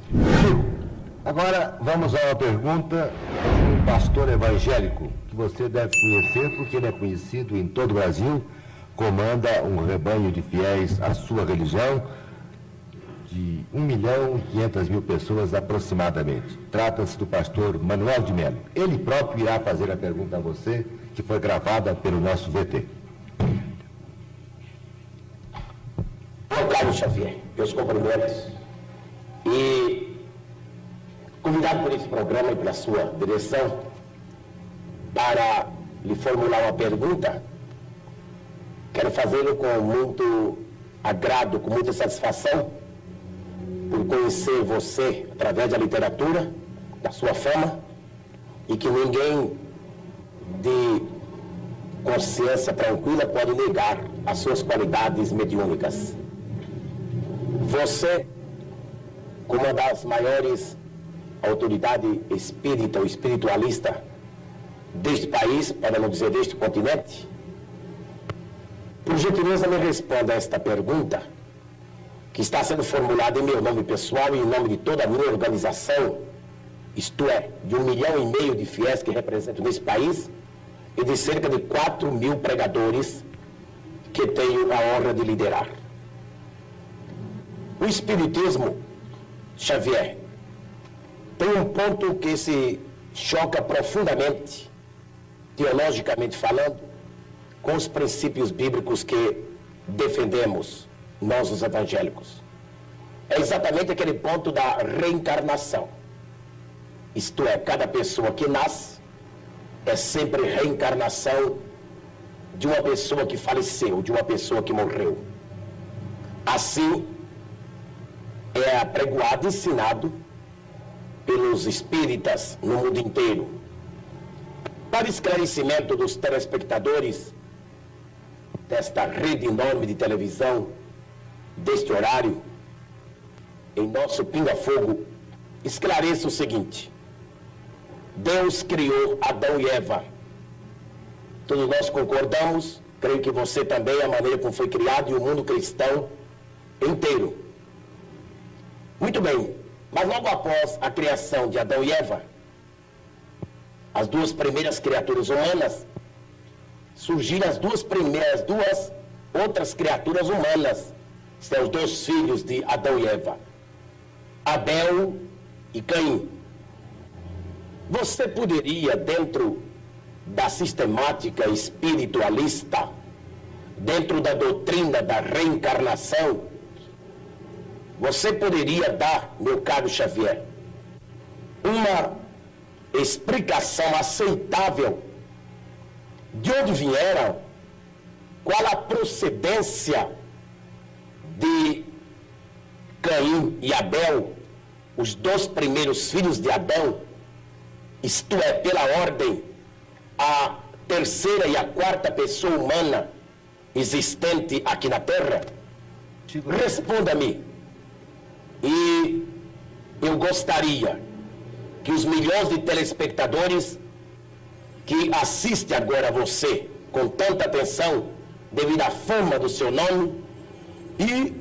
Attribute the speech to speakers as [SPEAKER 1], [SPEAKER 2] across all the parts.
[SPEAKER 1] Chico, agora vamos a uma pergunta de um pastor evangélico que você deve conhecer porque ele é conhecido em todo o Brasil, comanda um rebanho de fiéis à sua religião de 1.500.000 pessoas aproximadamente. Trata-se do pastor Manuel de Melo. Ele próprio irá fazer a pergunta a você, que foi gravada pelo nosso VT.
[SPEAKER 2] Carlos Xavier, meus cumprimentos. E convidado por esse programa e pela sua direção para lhe formular uma pergunta, quero fazê-lo com muito agrado, com muita satisfação, por conhecer você através da literatura, da sua fama, e que ninguém de consciência tranquila pode negar as suas qualidades mediúnicas. Você, como uma das maiores autoridades espírita ou espiritualista deste país, para não dizer deste continente, por gentileza me responda a esta pergunta, que está sendo formulada em meu nome pessoal e em nome de toda a minha organização, isto é, de 1,5 milhão de fiéis que representam nesse país e de cerca de 4.000 pregadores que tenho a honra de liderar. O Espiritismo, Xavier, tem um ponto que se choca profundamente, teologicamente falando, com os princípios bíblicos que defendemos, nós os evangélicos. É exatamente aquele ponto da reencarnação. Isto é, cada pessoa que nasce é sempre reencarnação de uma pessoa que faleceu, de uma pessoa que morreu. Assim, é apregoado e ensinado pelos espíritas no mundo inteiro. Para esclarecimento dos telespectadores desta rede enorme de televisão, deste horário, em nosso pinga-fogo, esclareça o seguinte: Deus criou Adão e Eva. Todos nós concordamos, creio que você também, a maneira como foi criado e o mundo cristão inteiro. Muito bem, mas logo após a criação de Adão e Eva, as duas primeiras criaturas humanas, surgiram as duas outras criaturas humanas, são os dois filhos de Adão e Eva, Abel e Caim. Você poderia, dentro da sistemática espiritualista, dentro da doutrina da reencarnação, você poderia dar, meu caro Xavier, uma explicação aceitável de onde vieram, qual a procedência de Caim e Abel, os dois primeiros filhos de Adão, isto é, pela ordem, a terceira e a quarta pessoa humana existente aqui na Terra? Responda-me. E eu gostaria que os milhões de telespectadores que assistem agora a você com tanta atenção, devido à fama do seu nome e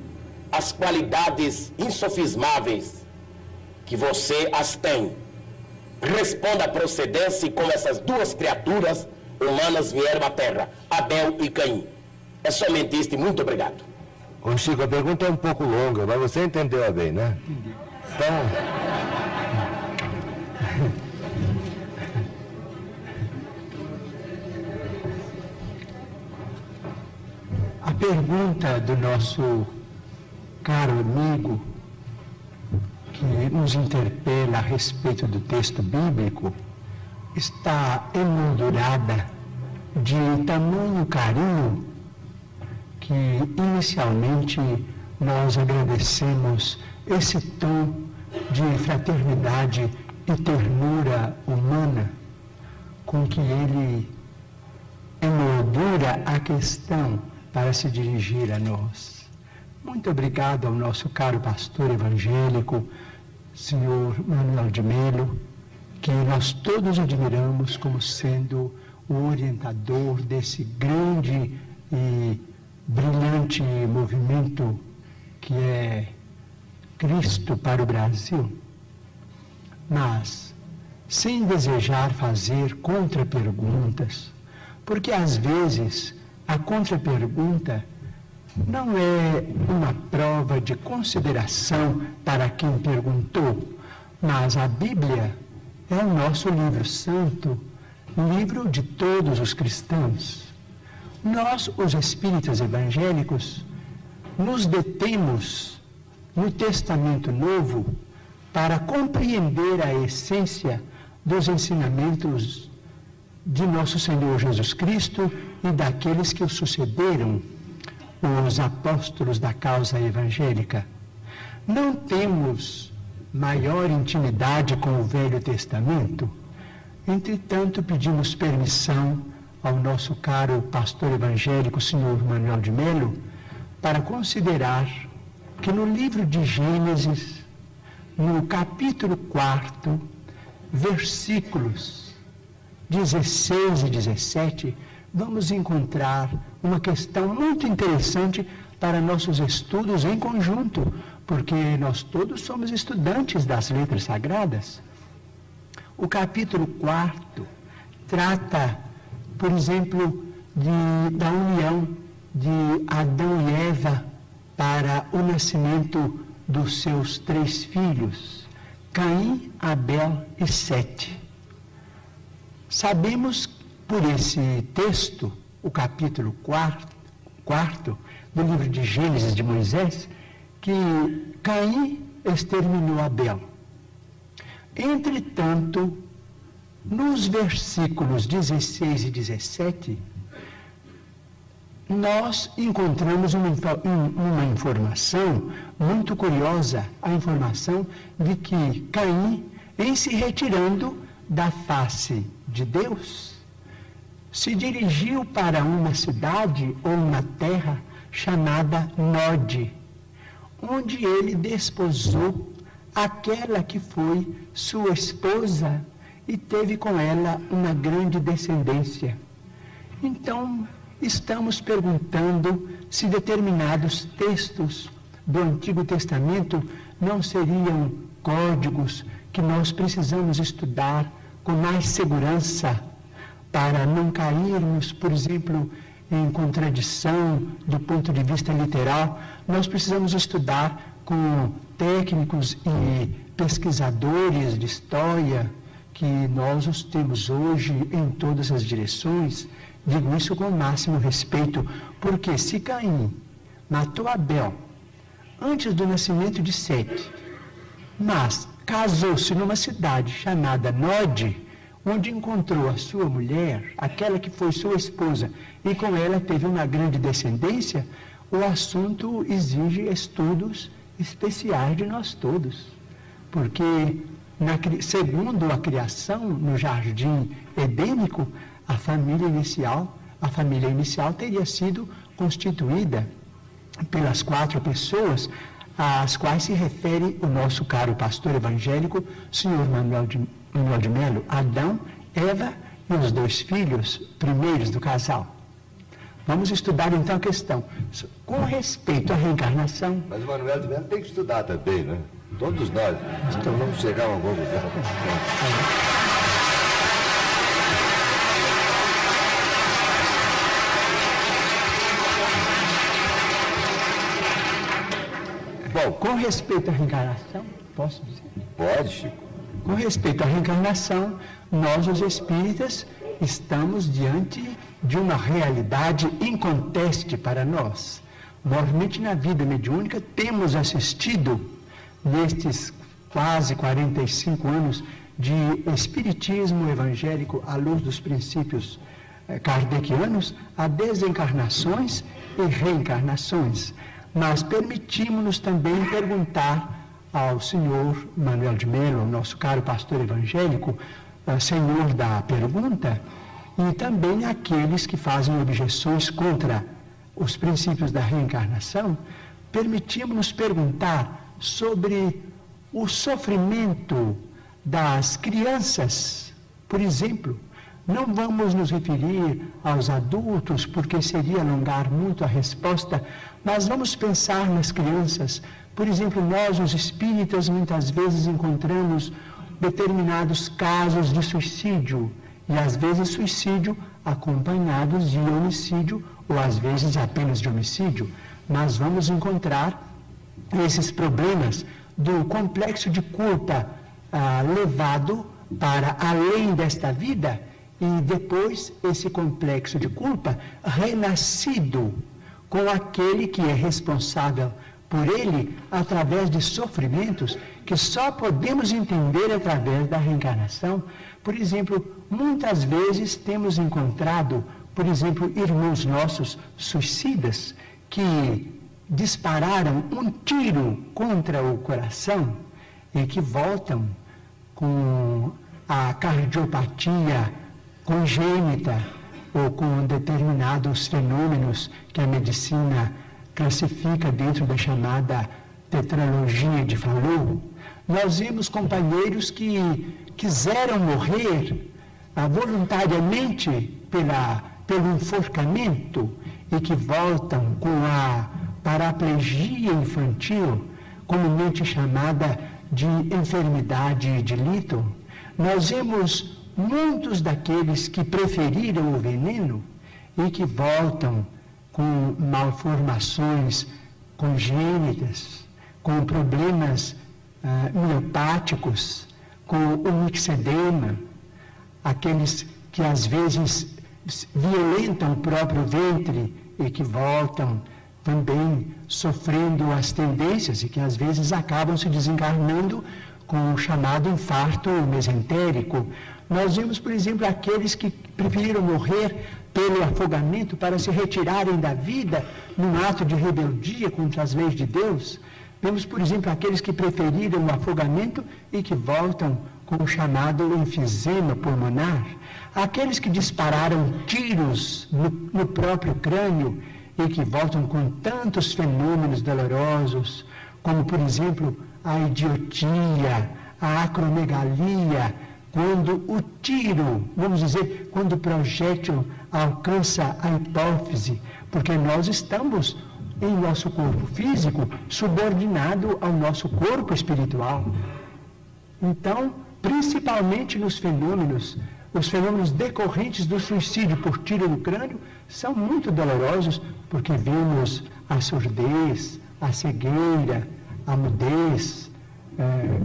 [SPEAKER 2] as qualidades insofismáveis que você as tem, responda a procedência e como essas duas criaturas humanas vieram à Terra, Abel e Caim. É somente isto e muito obrigado.
[SPEAKER 1] Ô Chico, a pergunta é um pouco longa, mas você entendeu bem, né?
[SPEAKER 3] Entendi.
[SPEAKER 1] Então...
[SPEAKER 3] A pergunta do nosso caro amigo, que nos interpela a respeito do texto bíblico, está emoldurada de tamanho carinho que inicialmente nós agradecemos esse tom de fraternidade e ternura humana com que ele emoldura a questão para se dirigir a nós. Muito obrigado ao nosso caro pastor evangélico, senhor Manuel de Melo, que nós todos admiramos como sendo o orientador desse grande e brilhante movimento que é Cristo para o Brasil, mas sem desejar fazer contraperguntas, porque às vezes a contrapergunta não é uma prova de consideração para quem perguntou, mas a Bíblia é o nosso livro santo, livro de todos os cristãos. Nós, os espíritas evangélicos, nos detemos no Testamento Novo para compreender a essência dos ensinamentos de nosso Senhor Jesus Cristo e daqueles que o sucederam, os apóstolos da causa evangélica. Não temos maior intimidade com o Velho Testamento, entretanto pedimos permissão ao nosso caro pastor evangélico, senhor Manuel de Melo, para considerar que no livro de Gênesis, no capítulo 4, versículos 16 e 17, vamos encontrar uma questão muito interessante para nossos estudos em conjunto, porque nós todos somos estudantes das letras sagradas. O capítulo 4 trata, por exemplo, da união de Adão e Eva para o nascimento dos seus 3 filhos, Caim, Abel e Sete. Sabemos por esse texto, o capítulo 4 do livro de Gênesis de Moisés, que Caim exterminou Abel. Entretanto, nos versículos 16 e 17, nós encontramos uma informação muito curiosa, a informação de que Caim, em se retirando da face de Deus, se dirigiu para uma cidade ou uma terra chamada Nod, onde ele desposou aquela que foi sua esposa e teve com ela uma grande descendência. Então, estamos perguntando se determinados textos do Antigo Testamento não seriam códigos que nós precisamos estudar com mais segurança para não cairmos, por exemplo, em contradição do ponto de vista literal. Nós precisamos estudar com técnicos e pesquisadores de história, que nós os temos hoje em todas as direções. Digo isso com o máximo respeito, porque se Caim matou Abel antes do nascimento de Sete, mas casou-se numa cidade chamada Nod, onde encontrou a sua mulher, aquela que foi sua esposa, e com ela teve uma grande descendência, o assunto exige estudos especiais de nós todos. Porque, segundo a criação no jardim edênico, a família inicial teria sido constituída pelas 4 pessoas às quais se refere o nosso caro pastor evangélico, senhor Manuel de Melo, Adão, Eva e os 2 filhos primeiros do casal. Vamos estudar então a questão com respeito à reencarnação.
[SPEAKER 1] Mas o Manuel de Melo tem que estudar também, né? Todos nós. Então vamos chegar a uma conclusão.
[SPEAKER 3] Bom, com respeito à reencarnação, posso dizer?
[SPEAKER 1] Pode, Chico.
[SPEAKER 3] Com respeito à reencarnação, nós, os espíritas, estamos diante de uma realidade inconteste para nós. Normalmente, na vida mediúnica, temos assistido, nestes quase 45 anos de espiritismo evangélico à luz dos princípios kardecianos, a desencarnações e reencarnações. Mas permitimos-nos também perguntar ao senhor Manuel de Melo, nosso caro pastor evangélico, senhor da pergunta, e também aqueles que fazem objeções contra os princípios da reencarnação, permitimos-nos perguntar sobre o sofrimento das crianças, por exemplo, Não vamos nos referir aos adultos, porque seria alongar muito a resposta, mas vamos pensar nas crianças. Por exemplo, nós, os espíritas, muitas vezes encontramos determinados casos de suicídio, e às vezes suicídio acompanhados de homicídio, ou às vezes apenas de homicídio. Mas vamos encontrar esses problemas do complexo de culpa levado para além desta vida, e depois esse complexo de culpa renascido com aquele que é responsável por ele através de sofrimentos que só podemos entender através da reencarnação. Por exemplo, muitas vezes temos encontrado, por exemplo, irmãos nossos suicidas que dispararam um tiro contra o coração e que voltam com a cardiopatia congênita ou com determinados fenômenos que a medicina classifica dentro da chamada tetralogia de Fallot. Nós vimos companheiros que quiseram morrer voluntariamente pelo enforcamento e que voltam com a paraplegia infantil, comumente chamada de enfermidade de Lytton. Nós vemos muitos daqueles que preferiram o veneno e que voltam com malformações congênitas, com problemas miopáticos, com o mixedema, aqueles que às vezes violentam o próprio ventre e que voltam também sofrendo as tendências e que às vezes acabam se desencarnando com o chamado infarto mesentérico. Nós vemos, por exemplo, aqueles que preferiram morrer pelo afogamento para se retirarem da vida num ato de rebeldia contra as leis de Deus. Vemos, por exemplo, aqueles que preferiram o afogamento e que voltam com o chamado enfisema pulmonar. Aqueles que dispararam tiros no próprio crânio e que voltam com tantos fenômenos dolorosos, como, por exemplo, a idiotia, a acromegalia, quando o tiro, vamos dizer, quando o projétil alcança a hipófise, porque nós estamos em nosso corpo físico subordinado ao nosso corpo espiritual. Então, principalmente nos fenômenos, os fenômenos decorrentes do suicídio por tiro no crânio são muito dolorosos, porque vemos a surdez, a cegueira, a mudez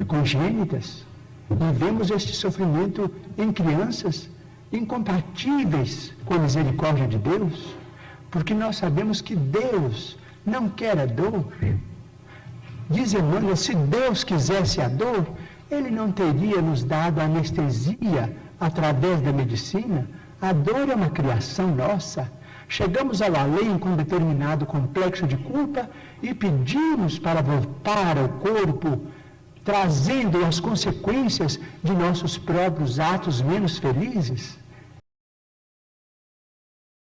[SPEAKER 3] congênitas, e vemos este sofrimento em crianças incompatíveis com a misericórdia de Deus, porque nós sabemos que Deus não quer a dor. Diz Emmanuel, se Deus quisesse a dor, Ele não teria nos dado anestesia através da medicina. A dor é uma criação nossa. Chegamos ao além com determinado complexo de culpa e pedimos para voltar ao corpo, trazendo as consequências de nossos próprios atos menos felizes.